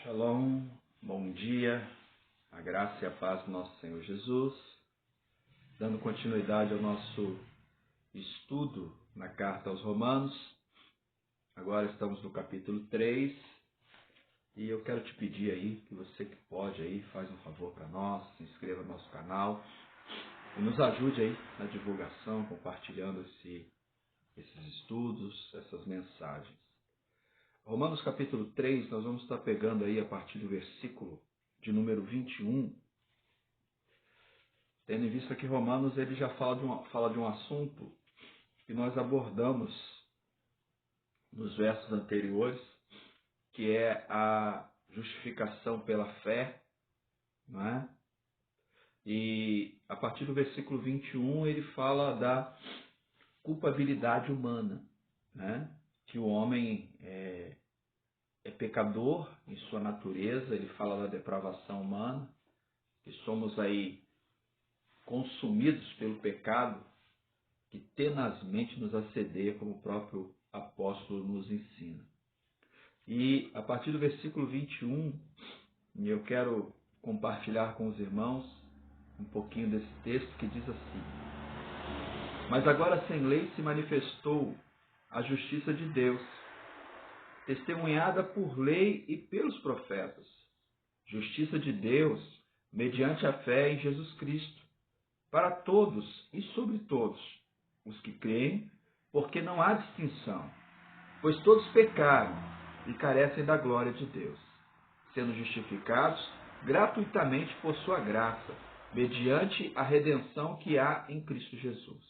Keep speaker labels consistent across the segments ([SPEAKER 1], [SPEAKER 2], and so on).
[SPEAKER 1] Shalom, bom dia, a graça e a paz do nosso Senhor Jesus. Dando continuidade ao nosso estudo na carta aos Romanos, agora estamos no capítulo 3 e eu quero te pedir aí, que você que pode aí, faz um favor para nós, se inscreva no nosso canal e nos ajude aí na divulgação, compartilhando esses estudos, essas mensagens. Romanos capítulo 3, nós vamos estar pegando aí a partir do versículo de número 21, tendo em vista que Romanos ele já fala de um assunto que nós abordamos nos versos anteriores, que é a justificação pela fé, não é? E a partir do versículo 21 ele fala da culpabilidade humana, né? Que o homem é pecador em sua natureza, ele fala da depravação humana, que somos aí consumidos pelo pecado que tenazmente nos assedia, como o próprio apóstolo nos ensina. E a partir do versículo 21, eu quero compartilhar com os irmãos um pouquinho desse texto que diz assim: Mas agora sem lei se manifestou a justiça de Deus, testemunhada por lei e pelos profetas, justiça de Deus mediante a fé em Jesus Cristo, para todos e sobre todos os que creem, porque não há distinção, pois todos pecaram e carecem da glória de Deus, sendo justificados gratuitamente por sua graça, mediante a redenção que há em Cristo Jesus,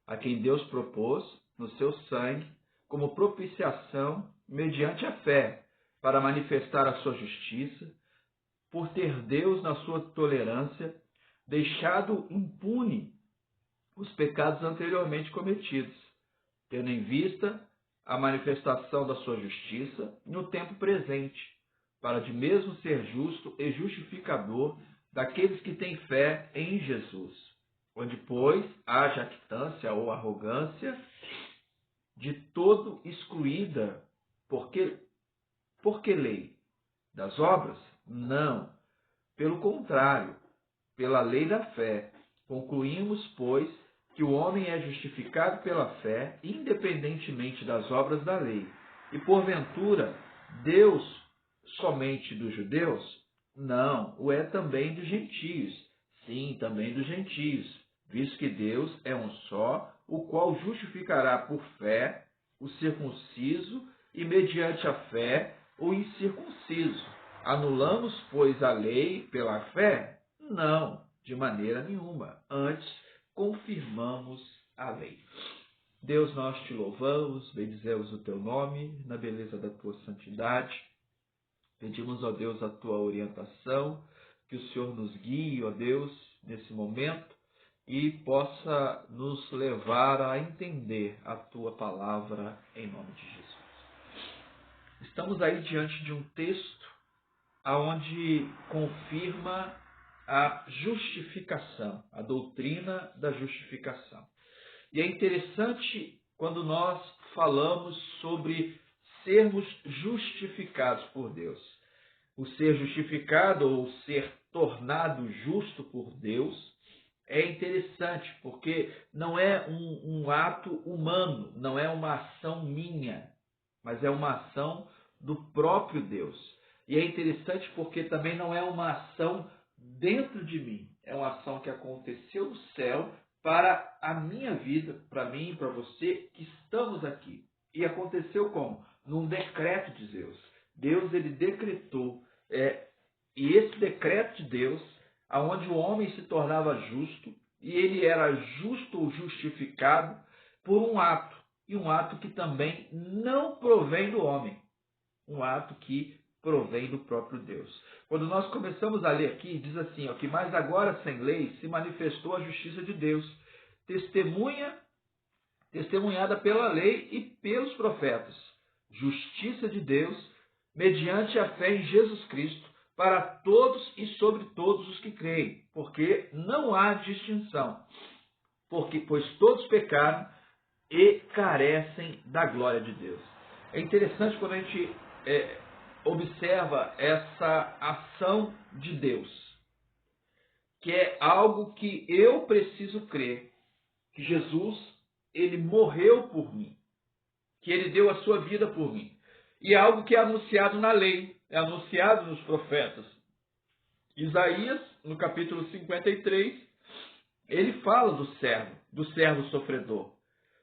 [SPEAKER 1] a quem Deus propôs no seu sangue como propiciação mediante a fé, para manifestar a sua justiça, por ter Deus, na sua tolerância, deixado impune os pecados anteriormente cometidos, tendo em vista a manifestação da sua justiça no tempo presente, para de mesmo ser justo e justificador daqueles que têm fé em Jesus, onde, pois, há jactância ou arrogância, de todo excluída. Por que lei? Das obras? Não. Pelo contrário, pela lei da fé. Concluímos, pois, que o homem é justificado pela fé, independentemente das obras da lei. E, porventura, Deus somente dos judeus? Não, o é também dos gentios. Sim, também dos gentios, visto que Deus é um só, o qual justificará por fé o circunciso e mediante a fé o incircunciso. Anulamos, pois, a lei pela fé? Não, de maneira nenhuma. Antes, confirmamos a lei. Deus, nós te louvamos, bendizemos o teu nome, na beleza da tua santidade. Pedimos, ó Deus, a tua orientação, que o Senhor nos guie, ó Deus, nesse momento, e possa nos levar a entender a tua palavra em nome de Jesus. Estamos aí diante de um texto onde confirma a justificação, a doutrina da justificação. E é interessante quando nós falamos sobre sermos justificados por Deus. O ser justificado ou ser tornado justo por Deus é interessante, porque não é um ato humano, não é uma ação minha, mas é uma ação do próprio Deus. E é interessante porque também não é uma ação dentro de mim, é uma ação que aconteceu no céu para a minha vida, para mim e para você que estamos aqui. E aconteceu como? Num decreto de Deus. Deus ele decretou, e esse decreto de Deus, aonde o homem se tornava justo, e ele era justo ou justificado por um ato, e um ato que também não provém do homem, um ato que provém do próprio Deus. Quando nós começamos a ler aqui, diz assim, que mas agora sem lei se manifestou a justiça de Deus, testemunhada pela lei e pelos profetas, justiça de Deus mediante a fé em Jesus Cristo, para todos e sobre todos os que creem, porque não há distinção, pois todos pecaram e carecem da glória de Deus. É interessante quando a gente observa essa ação de Deus, que é algo que eu preciso crer, que Jesus, ele morreu por mim, que ele deu a sua vida por mim. E é algo que é anunciado na lei, é anunciado nos profetas. Isaías, no capítulo 53, ele fala do servo sofredor.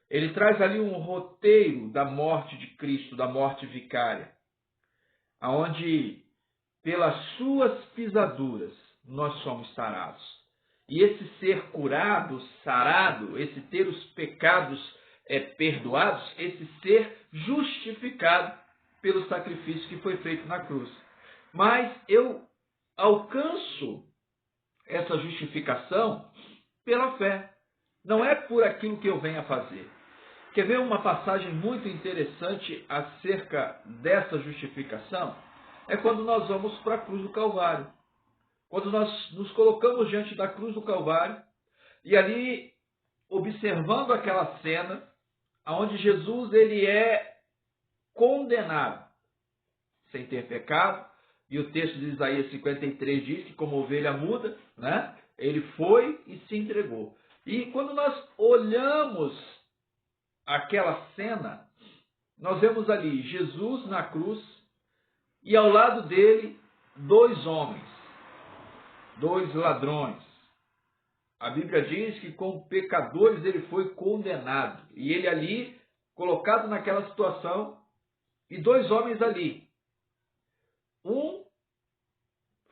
[SPEAKER 1] Ele traz ali um roteiro da morte de Cristo, da morte vicária, aonde pelas suas pisaduras nós somos sarados. E esse ser curado, sarado, esse ter os pecados perdoados, esse ser justificado pelo sacrifício que foi feito na cruz. Mas eu alcanço essa justificação pela fé. Não é por aquilo que eu venho a fazer. Quer ver uma passagem muito interessante acerca dessa justificação? É quando nós vamos para a cruz do Calvário. Quando nós nos colocamos diante da cruz do Calvário e ali, observando aquela cena, onde Jesus ele é condenado sem ter pecado, e o texto de Isaías 53 diz que como ovelha muda, né, ele foi e se entregou. E quando nós olhamos aquela cena, nós vemos ali Jesus na cruz e ao lado dele dois homens, dois ladrões. A Bíblia diz que como pecadores ele foi condenado. E ele ali, colocado naquela situação, e dois homens ali. Um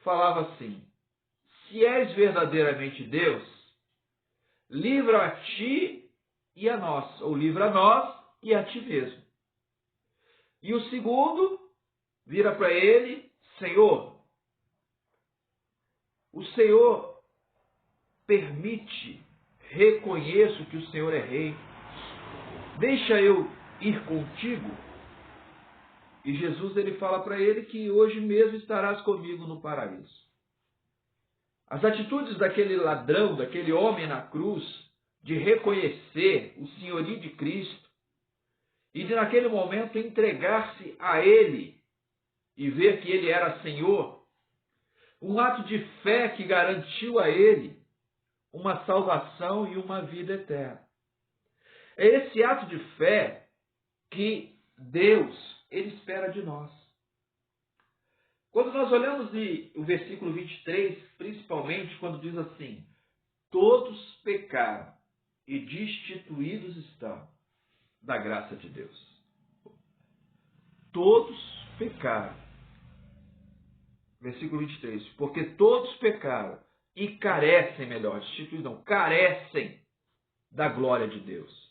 [SPEAKER 1] falava assim: se és verdadeiramente Deus, livra a ti e a nós, ou livra a nós e a ti mesmo. E o segundo vira para ele: Senhor, o Senhor permite, reconheço que o Senhor é rei, deixa eu ir contigo. E Jesus ele fala para ele que hoje mesmo estarás comigo no paraíso. As atitudes daquele ladrão, daquele homem na cruz, de reconhecer o senhorio de Cristo e de naquele momento entregar-se a ele e ver que ele era Senhor, um ato de fé que garantiu a ele uma salvação e uma vida eterna. É esse ato de fé que Deus ele espera de nós. Quando nós olhamos o versículo 23, principalmente quando diz assim: todos pecaram e destituídos estão da graça de Deus. Todos pecaram. Versículo 23. Porque todos pecaram e carecem, destituídos não, carecem da glória de Deus.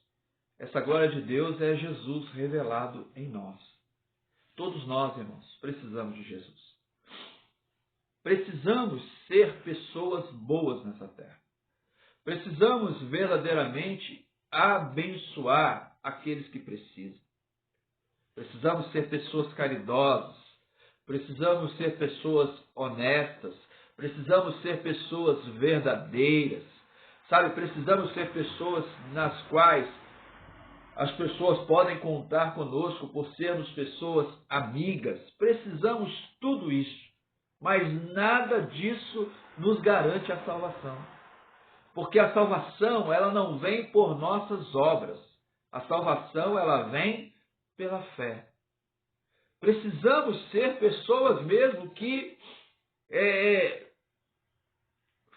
[SPEAKER 1] Essa glória de Deus é Jesus revelado em nós. Todos nós, irmãos, precisamos de Jesus. Precisamos ser pessoas boas nessa terra. Precisamos verdadeiramente abençoar aqueles que precisam. Precisamos ser pessoas caridosas. Precisamos ser pessoas honestas. Precisamos ser pessoas verdadeiras. Sabe, precisamos ser pessoas nas quais as pessoas podem contar conosco por sermos pessoas amigas. Precisamos tudo isso. Mas nada disso nos garante a salvação. Porque a salvação, ela não vem por nossas obras. A salvação, ela vem pela fé. Precisamos ser pessoas mesmo que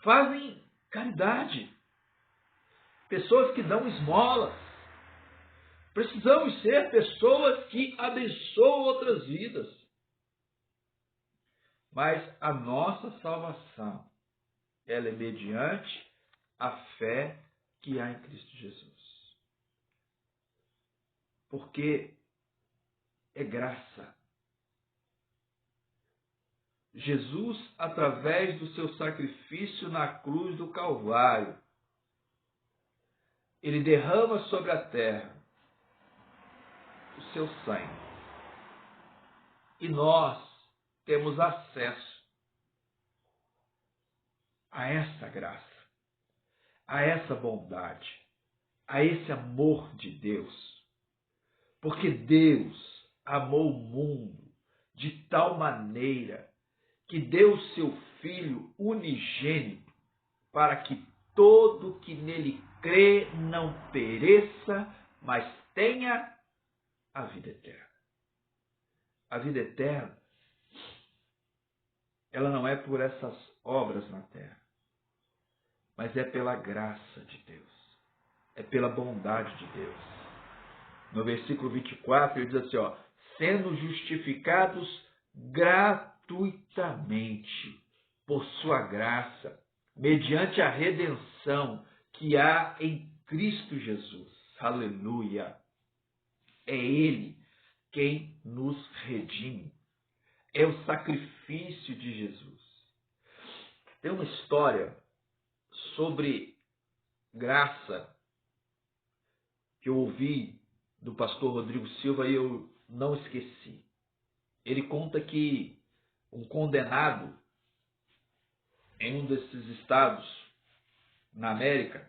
[SPEAKER 1] fazem caridade. Pessoas que dão esmolas. Precisamos ser pessoas que abençoam outras vidas. Mas a nossa salvação, ela é mediante a fé que há em Cristo Jesus. Porque é graça. Jesus, através do seu sacrifício na cruz do Calvário, ele derrama sobre a terra o seu sangue. E nós temos acesso a essa graça, a essa bondade, a esse amor de Deus. Porque Deus amou o mundo de tal maneira que deu o seu Filho unigênito, para que todo que nele crê não pereça, mas tenha a vida eterna. A vida eterna, ela não é por essas obras na terra, mas é pela graça de Deus, é pela bondade de Deus. No versículo 24, ele diz assim, sendo justificados gratuitamente por sua graça, mediante a redenção que há em Cristo Jesus. Aleluia! É Ele quem nos redime. É o sacrifício de Jesus. Tem uma história sobre graça que eu ouvi do pastor Rodrigo Silva e eu não esqueci. Ele conta que um condenado em um desses estados na América,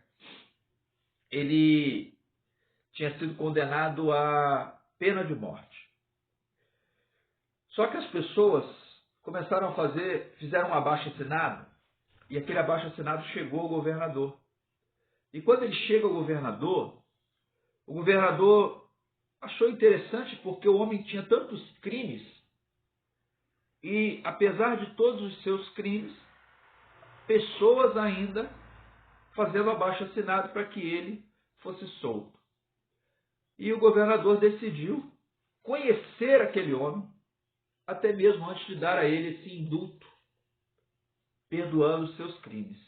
[SPEAKER 1] ele tinha sido condenado à pena de morte. Só que as pessoas começaram a fizeram um abaixo-assinado, e aquele abaixo-assinado chegou ao governador. E quando ele chega ao governador, o governador achou interessante porque o homem tinha tantos crimes, e apesar de todos os seus crimes, pessoas ainda fazendo abaixo-assinado para que ele fosse solto. E o governador decidiu conhecer aquele homem, até mesmo antes de dar a ele esse indulto, perdoando os seus crimes.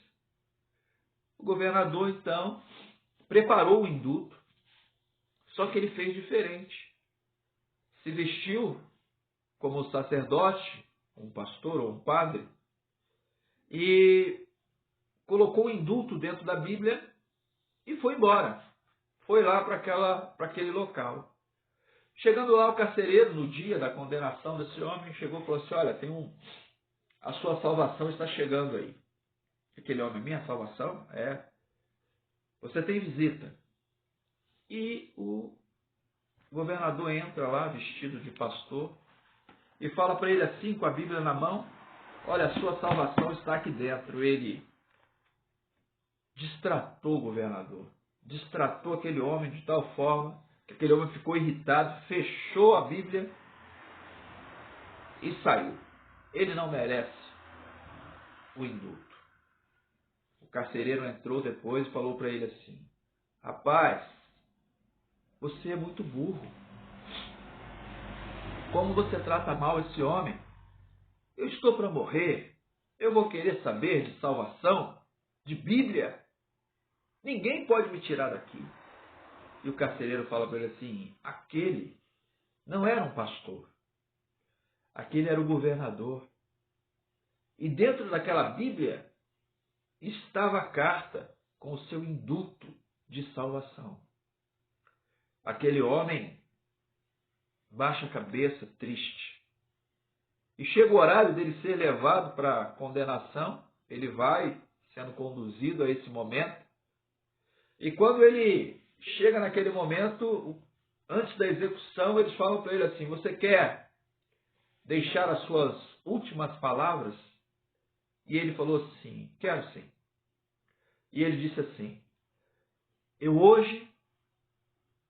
[SPEAKER 1] O governador, então, preparou o indulto, só que ele fez diferente. Se vestiu como um sacerdote, um pastor ou um padre, e colocou o indulto dentro da Bíblia e foi embora. Foi lá para aquele local. Chegando lá, o carcereiro, no dia da condenação desse homem, chegou e falou assim, olha, a sua salvação está chegando aí. Aquele homem, minha salvação? É. Você tem visita. E o governador entra lá, vestido de pastor, e fala para ele assim, com a Bíblia na mão, olha, a sua salvação está aqui dentro. Ele destratou o governador, destratou aquele homem de tal forma que aquele homem ficou irritado, fechou a Bíblia e saiu. Ele não merece o indulto. O carcereiro entrou depois e falou para ele assim, rapaz, você é muito burro. Como você trata mal esse homem? Eu estou para morrer. Eu vou querer saber de salvação, de Bíblia. Ninguém pode me tirar daqui. E o carcereiro fala para ele assim, aquele não era um pastor. Aquele era o governador. E dentro daquela Bíblia estava a carta com o seu indulto de salvação. Aquele homem baixa a cabeça, triste. E chega o horário dele ser levado para a condenação, ele vai sendo conduzido a esse momento. E quando ele chega naquele momento, antes da execução, eles falam para ele assim, você quer deixar as suas últimas palavras? E ele falou assim, quero sim. E ele disse assim, eu hoje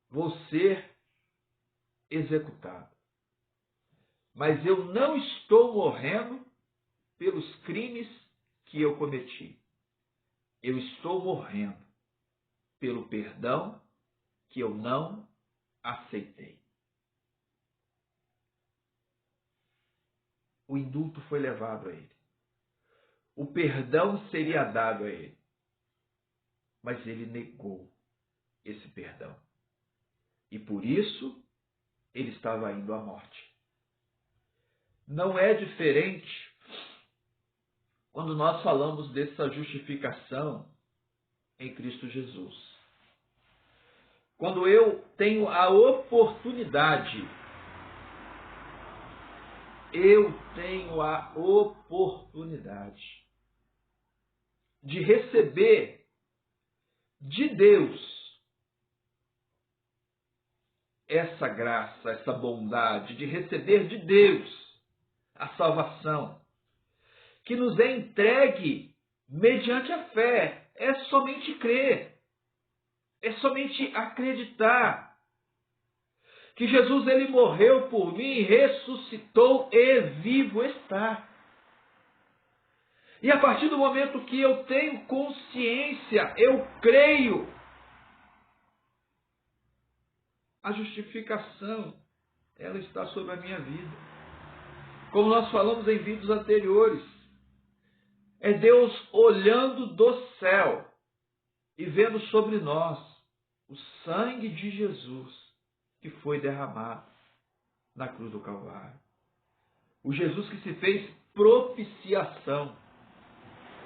[SPEAKER 1] vou ser executado. Mas eu não estou morrendo pelos crimes que eu cometi. Eu estou morrendo pelo perdão que eu não aceitei. O indulto foi levado a ele. O perdão seria dado a ele. Mas ele negou esse perdão. E por isso ele estava indo à morte. Não é diferente quando nós falamos dessa justificação em Cristo Jesus. Quando eu tenho a oportunidade de receber de Deus essa graça, essa bondade, de receber de Deus a salvação, que nos é entregue mediante a fé. É somente crer, é somente acreditar que Jesus ele morreu por mim, ressuscitou e vivo está. E a partir do momento que eu tenho consciência, eu creio, a justificação, ela está sobre a minha vida. Como nós falamos em vídeos anteriores, é Deus olhando do céu e vendo sobre nós o sangue de Jesus que foi derramado na cruz do Calvário. O Jesus que se fez propiciação.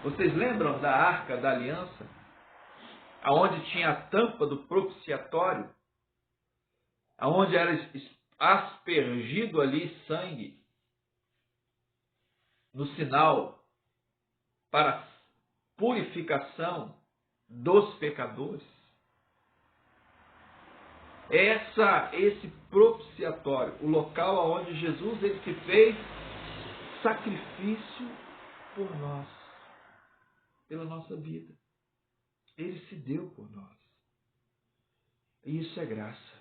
[SPEAKER 1] Vocês lembram da Arca da Aliança? Aonde tinha a tampa do propiciatório? Aonde era aspergido ali sangue? No sinal para a purificação dos pecadores? Esse propiciatório, o local onde Jesus ele se fez sacrifício por nós, pela nossa vida. Ele se deu por nós. E isso é graça.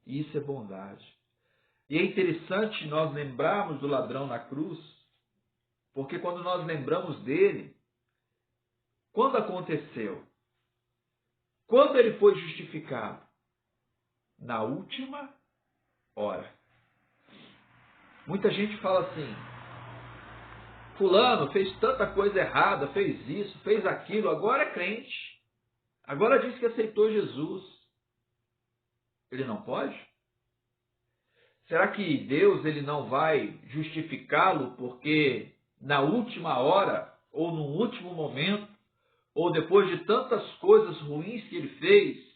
[SPEAKER 1] E isso é bondade. E é interessante nós lembrarmos do ladrão na cruz, porque quando nós lembramos dele, quando aconteceu? Quando ele foi justificado? Na última hora. Muita gente fala assim: fulano fez tanta coisa errada, fez isso, fez aquilo, agora é crente. Agora diz que aceitou Jesus. Ele não pode? Será que Deus ele não vai justificá-lo porque na última hora, ou no último momento, ou depois de tantas coisas ruins que ele fez,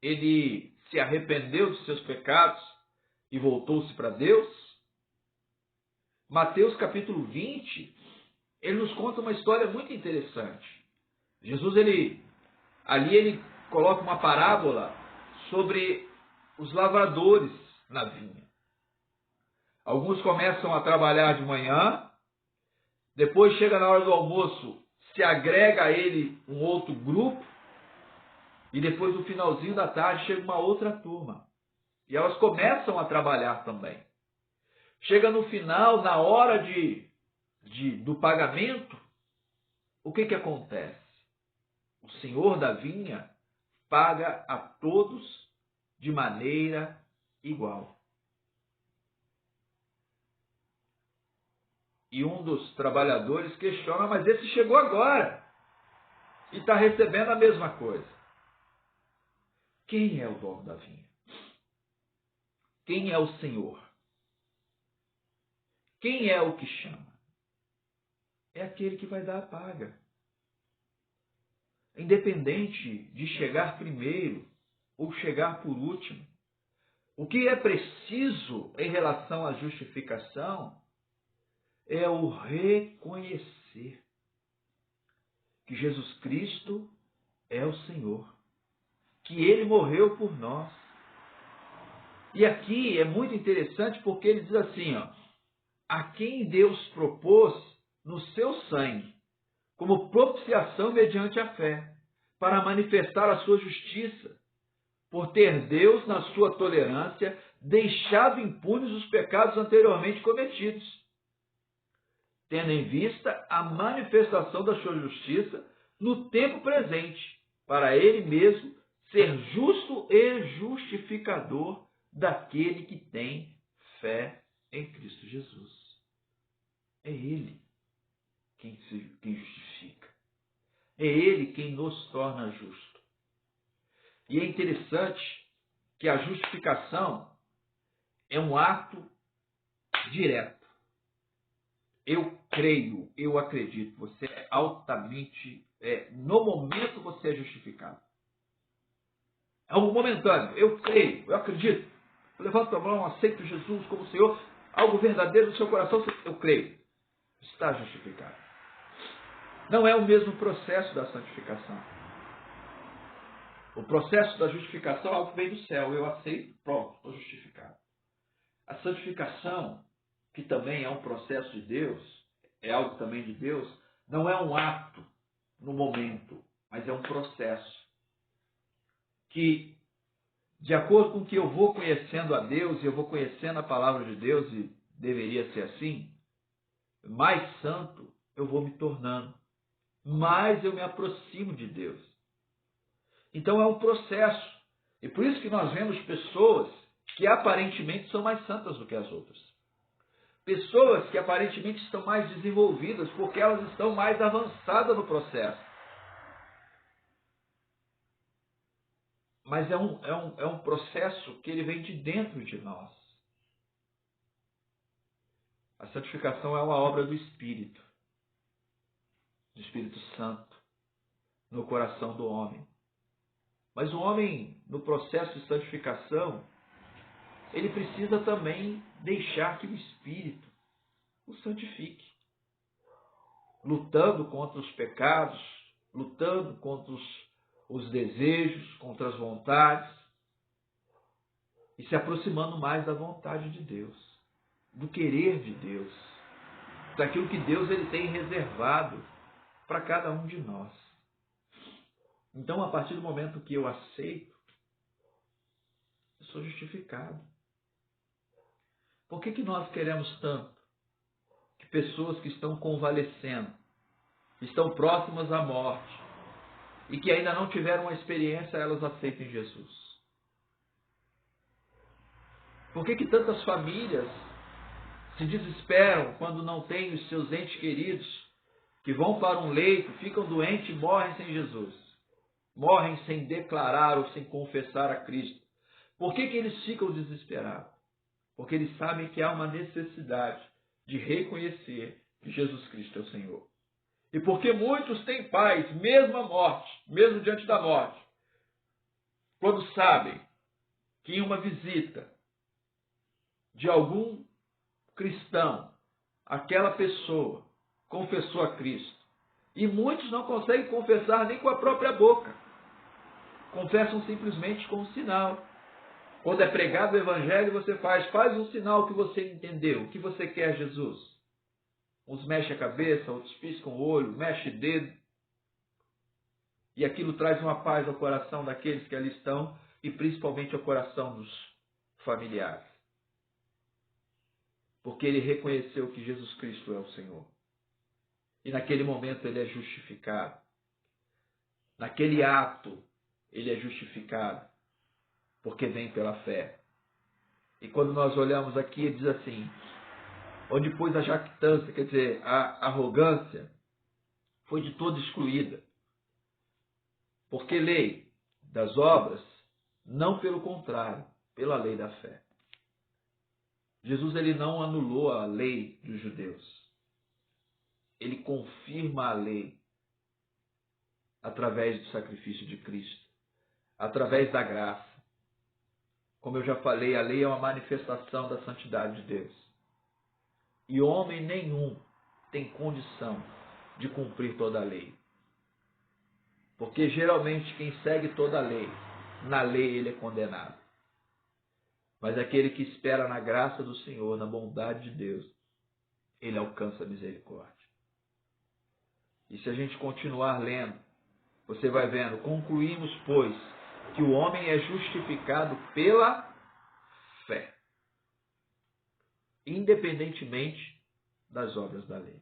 [SPEAKER 1] ele se arrependeu dos seus pecados e voltou-se para Deus? Mateus capítulo 20, ele nos conta uma história muito interessante. Jesus, ele coloca uma parábola sobre os lavradores na vinha. Alguns começam a trabalhar de manhã, depois chega na hora do almoço, se agrega a ele um outro grupo, e depois no finalzinho da tarde chega uma outra turma. E elas começam a trabalhar também. Chega no final, na hora do pagamento, o que acontece? O Senhor da vinha paga a todos de maneira igual. E um dos trabalhadores questiona: mas esse chegou agora e está recebendo a mesma coisa. Quem é o dono da vinha? Quem é o Senhor? Quem é o que chama? É aquele que vai dar a paga. Independente de chegar primeiro ou chegar por último. O que é preciso em relação à justificação é o reconhecer que Jesus Cristo é o Senhor, que Ele morreu por nós. E aqui é muito interessante porque ele diz assim, a quem Deus propôs no seu sangue, como propiciação mediante a fé, para manifestar a sua justiça, por ter Deus, na sua tolerância, deixado impunes os pecados anteriormente cometidos, tendo em vista a manifestação da sua justiça no tempo presente, para Ele mesmo ser justo e justificador daquele que tem fé em Cristo Jesus. É Ele quem justifica. É Ele quem nos torna justo. E é interessante que a justificação é um ato direto. Eu creio, eu acredito. Você é altamente, no momento você é justificado. É algo momentâneo. Eu creio, eu acredito. Eu levanto a mão, aceito Jesus como Senhor. Algo verdadeiro no seu coração, eu creio. Está justificado. Não é o mesmo processo da santificação. O processo da justificação é algo que vem do céu. Eu aceito, pronto, estou justificado. A santificação que também é um processo de Deus, é algo também de Deus, não é um ato no momento, mas é um processo que, de acordo com que eu vou conhecendo a Deus e eu vou conhecendo a palavra de Deus, e deveria ser assim, mais santo eu vou me tornando, mais eu me aproximo de Deus. Então é um processo. E por isso que nós vemos pessoas que aparentemente são mais santas do que as outras. Pessoas que aparentemente estão mais desenvolvidas porque elas estão mais avançadas no processo. Mas é um processo que ele vem de dentro de nós. A santificação é uma obra do Espírito Santo, no coração do homem. Mas o homem, no processo de santificação, ele precisa também deixar que o Espírito o santifique. Lutando contra os pecados, lutando contra os desejos, contra as vontades, e se aproximando mais da vontade de Deus, do querer de Deus, daquilo que Deus ele tem reservado para cada um de nós. Então, a partir do momento que eu aceito, eu sou justificado. Por que nós queremos tanto que pessoas que estão convalescendo, que estão próximas à morte e que ainda não tiveram uma experiência, elas aceitem Jesus? Por que tantas famílias se desesperam quando não têm os seus entes queridos, que vão para um leito, ficam doentes e morrem sem Jesus? Morrem sem declarar ou sem confessar a Cristo. Por que eles ficam desesperados? Porque eles sabem que há uma necessidade de reconhecer que Jesus Cristo é o Senhor. E porque muitos têm paz, mesmo à morte, mesmo diante da morte, quando sabem que em uma visita de algum cristão, aquela pessoa confessou a Cristo. E muitos não conseguem confessar nem com a própria boca. Confessam simplesmente com um sinal. Quando é pregado o Evangelho, você faz um sinal que você entendeu, o que você quer, Jesus. Uns mexem a cabeça, outros piscam o olho, mexem o dedo. E aquilo traz uma paz ao coração daqueles que ali estão e principalmente ao coração dos familiares. Porque ele reconheceu que Jesus Cristo é o Senhor. E naquele momento ele é justificado. Naquele ato ele é justificado. Porque vem pela fé. E quando nós olhamos aqui, ele diz assim, onde pois a jactância, quer dizer, a arrogância, foi de toda excluída. Porque lei das obras, não pelo contrário, pela lei da fé. Jesus ele não anulou a lei dos judeus. Ele confirma a lei através do sacrifício de Cristo, através da graça. Como eu já falei, a lei é uma manifestação da santidade de Deus. E homem nenhum tem condição de cumprir toda a lei. Porque geralmente quem segue toda a lei, na lei ele é condenado. Mas aquele que espera na graça do Senhor, na bondade de Deus, ele alcança a misericórdia. E se a gente continuar lendo, você vai vendo, concluímos, pois, que o homem é justificado pela fé, independentemente das obras da lei.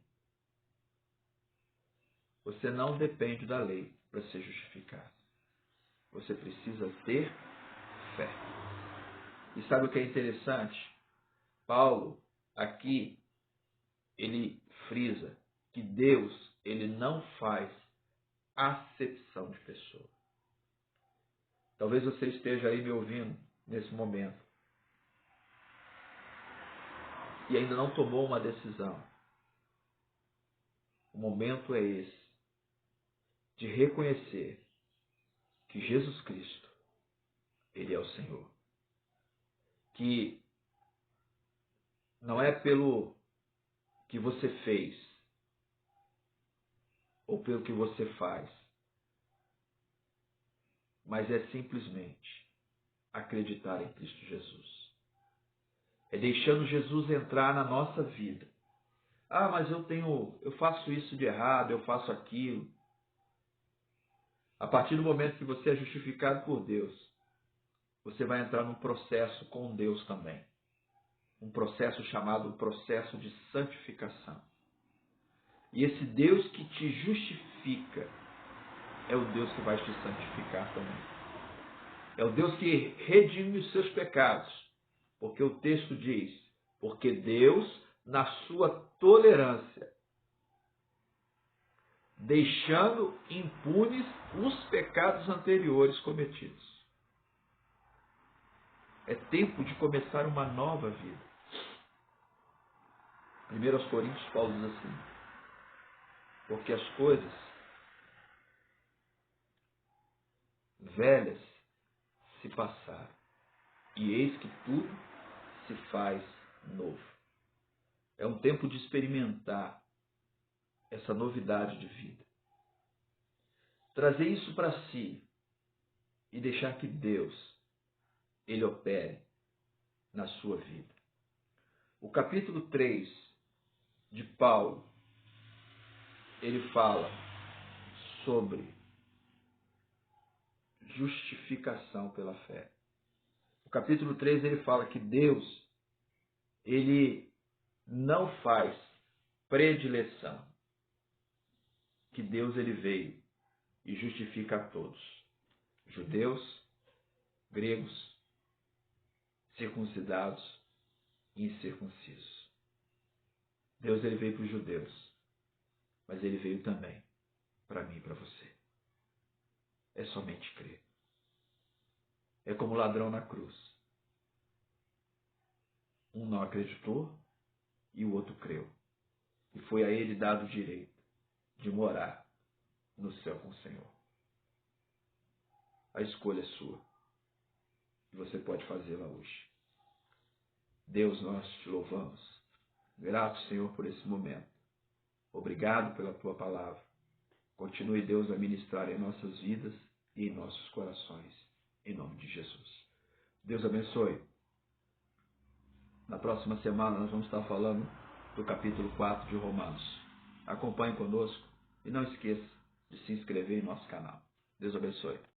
[SPEAKER 1] Você não depende da lei para ser justificado. Você precisa ter fé. E sabe o que é interessante? Paulo, aqui, ele frisa que Deus, ele não faz acepção de pessoa. Talvez você esteja aí me ouvindo nesse momento e ainda não tomou uma decisão. O momento é esse, de reconhecer que Jesus Cristo, ele é o Senhor. Que não é pelo que você fez ou pelo que você faz, mas é simplesmente acreditar em Cristo Jesus. É deixando Jesus entrar na nossa vida. Ah, mas eu faço isso de errado, eu faço aquilo. A partir do momento que você é justificado por Deus, você vai entrar num processo com Deus também. Um processo chamado processo de santificação. E esse Deus que te justifica é o Deus que vai te santificar também. É o Deus que redime os seus pecados. Porque o texto diz, porque Deus, na sua tolerância, deixando impunes os pecados anteriores cometidos. É tempo de começar uma nova vida. 1 Coríntios, Paulo diz assim, porque as coisas velhas se passaram, e eis que tudo se faz novo. É um tempo de experimentar essa novidade de vida. Trazer isso para si e deixar que Deus, Ele opere na sua vida. O capítulo 3 de Paulo, ele fala sobre justificação pela fé. O capítulo 3 ele fala que Deus, ele não faz predileção. Que Deus ele veio e justifica a todos. Judeus, gregos, circuncidados e incircuncisos. Deus ele veio para os judeus, mas ele veio também para mim e para você. É somente crer. É como o ladrão na cruz. Um não acreditou e o outro creu. E foi a ele dado o direito de morar no céu com o Senhor. A escolha é sua. E você pode fazê-la hoje. Deus, nós te louvamos. Grato, Senhor, por esse momento. Obrigado pela tua palavra. Continue, Deus, a ministrar em nossas vidas e em nossos corações. Em nome de Jesus. Deus abençoe. Na próxima semana nós vamos estar falando do capítulo 4 de Romanos. Acompanhe conosco e não esqueça de se inscrever em nosso canal. Deus abençoe.